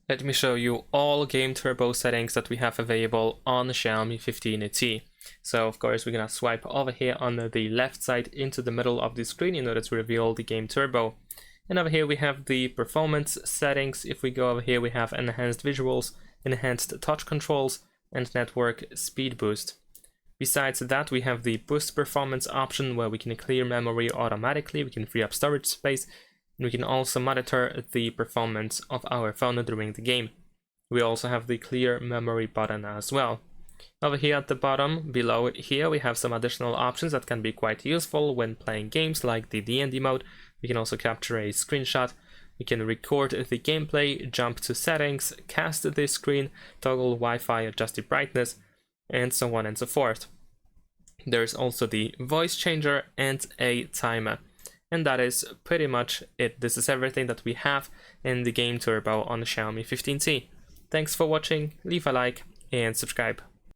Let me show you all game turbo settings that we have available on the Xiaomi 15T. So of course we're gonna swipe over here on the left side into the middle of the screen in order to reveal the game turbo. And over here we have the performance settings. If we go over here we have enhanced visuals, enhanced touch controls, and network speed boost. Besides that, we have the boost performance option where we can clear memory automatically, we can free up storage space, and we can also monitor the performance of our phone during the game. We also have the clear memory button as well. Over here at the bottom, below it here, we have some additional options that can be quite useful when playing games like the D&D mode. We can also capture a screenshot, we can record the gameplay, jump to settings, cast the screen, toggle Wi-Fi, adjust the brightness, and so on and so forth. There's also the voice changer and a timer. And that is pretty much it. This is everything that we have in the game turbo on the Xiaomi 15T. Thanks for watching, leave a like and subscribe.